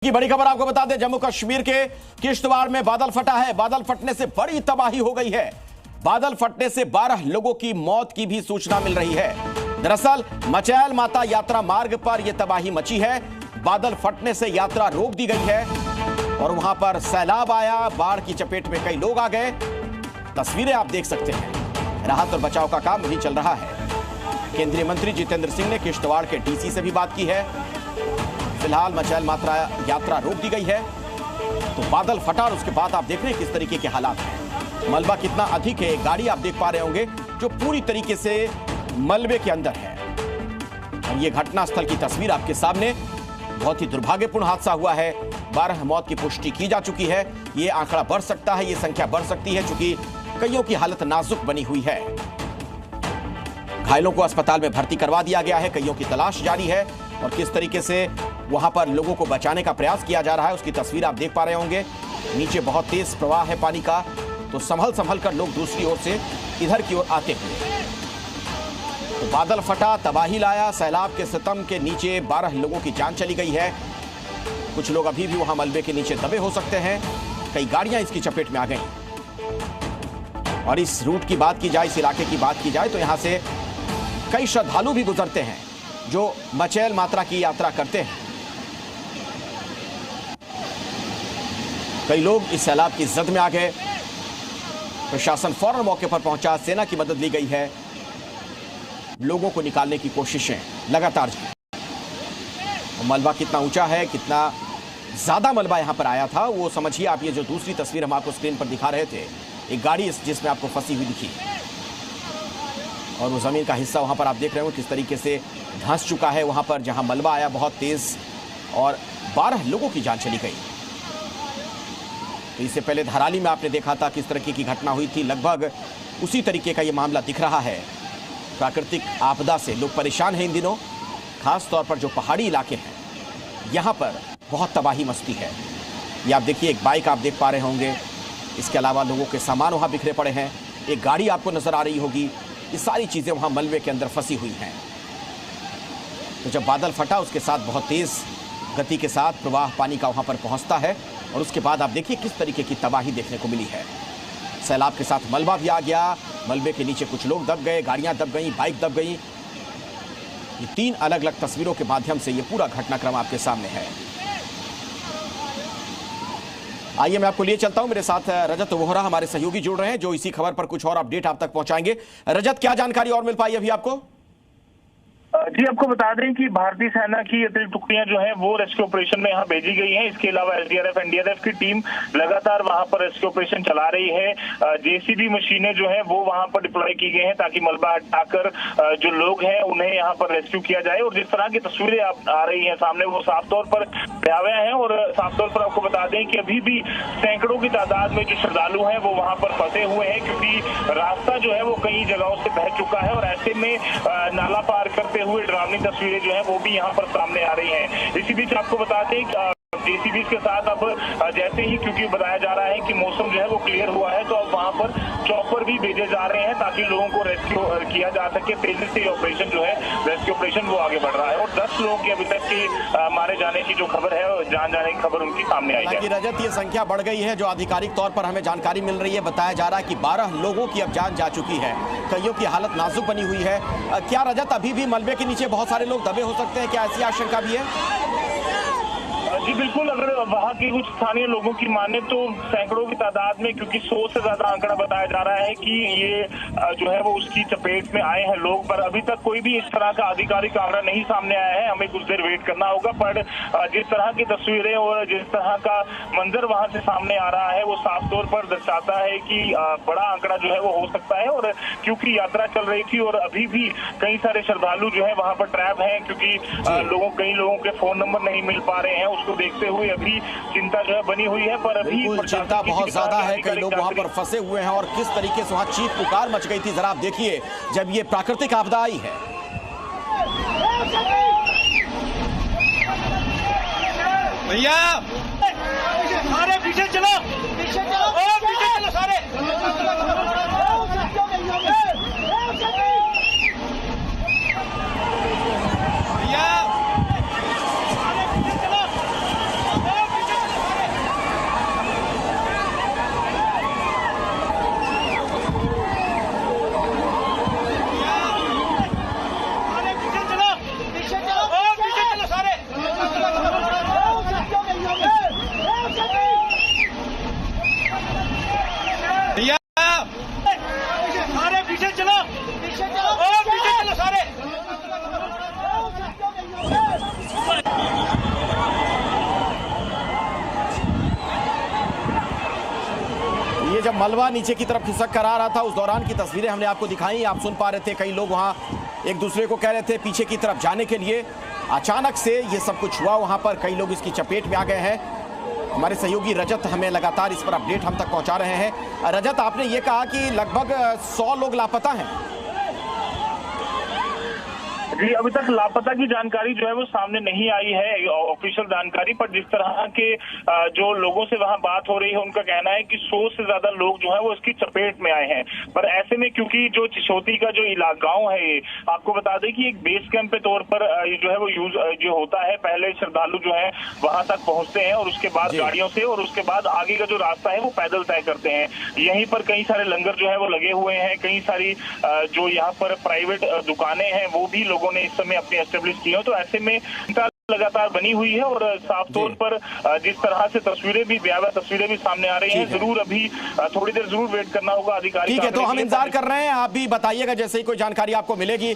की बड़ी खबर आपको बता दें, जम्मू कश्मीर के किश्तवाड़ में बादल फटा है। बादल फटने से बड़ी तबाही हो गई है। बादल फटने से 12 लोगों की मौत की भी सूचना मिल रही है। दरअसल मचैल माता यात्रा मार्ग पर यह तबाही मची है। बादल फटने से यात्रा रोक दी गई है और वहां पर सैलाब आया। बाढ़ की चपेट में कई लोग आ गए। तस्वीरें आप देख सकते हैं। राहत और बचाव का काम भी चल रहा है। केंद्रीय मंत्री जितेंद्र सिंह ने किश्तवाड़ के डीसी से भी बात की है। फिलहाल मचैल माता यात्रा रोक दी गई है। तो बादल फटा और उसके बाद आप देख रहे हैं किस तरीके के हालात हैं। मलबा कितना अधिक है, गाड़ी आप देख पा रहे होंगे जो पूरी तरीके से मलबे के अंदर है। और ये घटनास्थल की तस्वीर आपके सामने। बहुत ही दुर्भाग्यपूर्ण हादसा हुआ है। 12 मौत की पुष्टि की जा चुकी है। ये आंकड़ा बढ़ सकता है, ये संख्या बढ़ सकती है, क्योंकि कईयों की हालत नाजुक बनी हुई है। घायलों को अस्पताल में भर्ती करवा दिया गया है। कईयों की तलाश जारी है और किस तरीके से वहां पर लोगों को बचाने का प्रयास किया जा रहा है उसकी तस्वीर आप देख पा रहे होंगे। नीचे बहुत तेज प्रवाह है पानी का, तो संभल कर लोग दूसरी ओर से इधर की ओर आते हुए। तो बादल फटा, तबाही लाया। सैलाब के सितम के नीचे 12 लोगों की जान चली गई है। कुछ लोग अभी भी वहां मलबे के नीचे दबे हो सकते हैं। कई गाड़ियां इसकी चपेट में आ गई। और इस रूट की बात की जाए, इस इलाके की बात की जाए, तो यहां से कई श्रद्धालु भी गुजरते हैं जो मचैल माता की यात्रा करते हैं। कई लोग इस सैलाब की जद में आ गए। प्रशासन फौरन मौके पर पहुंचा, सेना की मदद ली गई है। लोगों को निकालने की कोशिशें लगातार जारी। मलबा कितना ऊंचा है, कितना ज्यादा मलबा यहां पर आया था, वो समझिए आप। ये जो दूसरी तस्वीर हम आपको स्क्रीन पर दिखा रहे थे, एक गाड़ी जिसमें आपको फंसी हुई दिखी और वो जमीन का हिस्सा वहां पर आप देख रहे हो किस तरीके से धंस चुका है। वहां पर जहां मलबा आया बहुत तेज और 12 लोगों की जान चली गई। तो इससे पहले धराली में आपने देखा था किस तरीके की घटना हुई थी। लगभग उसी तरीके का ये मामला दिख रहा है। प्राकृतिक आपदा से लोग परेशान हैं इन दिनों। खास तौर पर जो पहाड़ी इलाके हैं, यहाँ पर बहुत तबाही मचती है। ये आप देखिए, एक बाइक आप देख पा रहे होंगे। इसके अलावा लोगों के सामान वहाँ बिखरे पड़े हैं। एक गाड़ी आपको नजर आ रही होगी। ये सारी चीज़ें वहाँ मलबे के अंदर फंसी हुई हैं। तो जब बादल फटा, उसके साथ बहुत तेज़ गति के साथ प्रवाह पानी का वहाँ पर पहुँचता है और उसके बाद आप देखिए किस तरीके की तबाही देखने को मिली है। सैलाब के साथ मलबा भी आ गया। मलबे के नीचे कुछ लोग दब गए, गाड़ियां दब गई, बाइक दब गई। ये 3 अलग अलग तस्वीरों के माध्यम से ये पूरा घटनाक्रम आपके सामने है। आइए मैं आपको लिए चलता हूं। मेरे साथ रजत वोहरा हमारे सहयोगी जुड़ रहे हैं जो इसी खबर पर कुछ और अपडेट आप तक पहुंचाएंगे। रजत, क्या जानकारी और मिल पाई अभी आपको? जी, आपको बता दें कि भारतीय सेना की अतिरिक्त टुकड़ियां जो हैं वो रेस्क्यू ऑपरेशन में यहाँ भेजी गई हैं। इसके अलावा एसडीआरएफ, एनडीआरएफ की टीम लगातार वहां पर रेस्क्यू ऑपरेशन चला रही है। जेसीबी मशीनें जो हैं वो वहां पर डिप्लॉय की गई हैं ताकि मलबा हटाकर जो लोग हैं उन्हें यहाँ पर रेस्क्यू किया जाए। और जिस तरह की तस्वीरें आ रही हैं सामने, वो साफ तौर पर भयावह हैं। और साफ तौर पर आपको बता दें कि अभी भी सैकड़ों की तादाद में जो श्रद्धालु हैं वो वहां पर फंसे हुए हैं, क्योंकि रास्ता जो है वो कई जगहों से बह चुका है। और ऐसे में नाला पार करते हुए डरावनी तस्वीरें जो है वो भी यहाँ पर सामने आ रही हैं। इसी बीच आपको बता दें जेसीबी के साथ अब जैसे ही, क्योंकि बताया जा रहा है कि मौसम जो है वो क्लियर हुआ है, तो अब वहां पर चॉपर भी भेजे जा रहे हैं ताकि लोगों को रेस्क्यू किया जा सके। तेजी से ऑपरेशन जो है, रेस्क्यू ऑपरेशन, वो आगे बढ़ रहा है। और 10 लोगों की अभी तक की मारे जाने की जो खबर है, जान जाने की खबर उनकी सामने आई है। रजत, ये संख्या बढ़ गई है जो आधिकारिक तौर पर हमें जानकारी मिल रही है। बताया जा रहा है कि 12 लोगों की अब जान जा चुकी है। कईयों की हालत नाजुक बनी हुई है। क्या रजत, अभी भी मलबे के नीचे बहुत सारे लोग दबे हो सकते हैं? क्या ऐसी आशंका भी है? जी बिल्कुल, अगर वहाँ के कुछ स्थानीय लोगों की माने तो सैकड़ों की तादाद में, क्योंकि 100 से ज्यादा आंकड़ा बताया जा रहा है कि ये जो है वो उसकी चपेट में आए हैं लोग। पर अभी तक कोई भी इस तरह का आधिकारिक आंकड़ा नहीं सामने आया है। हमें कुछ देर वेट करना होगा। पर जिस तरह की तस्वीरें और जिस तरह का मंजर वहां से सामने आ रहा है, वो साफ तौर पर दर्शाता है कि बड़ा आंकड़ा जो है वो हो सकता है। और क्योंकि यात्रा चल रही थी और अभी भी कई सारे श्रद्धालु जो है वहां पर ट्रैप हैं, क्योंकि कई लोगों के फोन नंबर नहीं मिल पा रहे हैं, उसको देखते हुए अभी चिंता जो है बनी हुई है। पर अभी चिंता बहुत ज्यादा है। कई लोग वहां पर फंसे हुए हैं और किस तरीके से वहां चीख पुकार मच गई थी, जरा आप देखिए जब ये प्राकृतिक आपदा आई है। भैया सारे पीछे चलो, पीछे चलो सारे। भैया जब मलबा नीचे की तरफ खिसक कर आ रहा था उस दौरान की तस्वीरें हमने आपको दिखाई। आप सुन पा रहे थे कई लोग वहां एक दूसरे को कह रहे थे पीछे की तरफ जाने के लिए। अचानक से ये सब कुछ हुआ, वहां पर कई लोग इसकी चपेट में आ गए हैं। हमारे सहयोगी रजत हमें लगातार इस पर अपडेट हम तक पहुंचा रहे हैं। रजत, आपने ये कहा कि लगभग 100 लोग लापता हैं। जी, अभी तक लापता की जानकारी जो है वो सामने नहीं आई है, ऑफिशियल जानकारी। पर जिस तरह के जो लोगों से वहां बात हो रही है उनका कहना है कि 100 से ज्यादा लोग जो है वो इसकी चपेट में आए हैं। पर ऐसे में क्योंकि जो चिशोती का जो गांव है, ये आपको बता दें कि एक बेस कैंप के तौर पर ये जो है वो यूज जो होता है। पहले श्रद्धालु जो है वहां तक पहुंचते हैं और उसके बाद गाड़ियों से, और उसके बाद आगे का जो रास्ता है वो पैदल तय करते हैं। यहीं पर कई सारे लंगर जो है वो लगे हुए हैं। कई सारी जो यहाँ पर प्राइवेट दुकानें हैं वो भी लोगों ने इस समय अपनी एस्टेब्लिश की हो। तो ऐसे में लगातार बनी हुई है और साफ तौर पर जिस तरह से तस्वीरें भी भयावह तस्वीरें भी सामने आ रही हैं, जरूर अभी थोड़ी देर जरूर वेट करना होगा अधिकारी। ठीक है, तो हम इंतजार कर रहे हैं, आप भी बताइएगा जैसे ही कोई जानकारी आपको मिलेगी।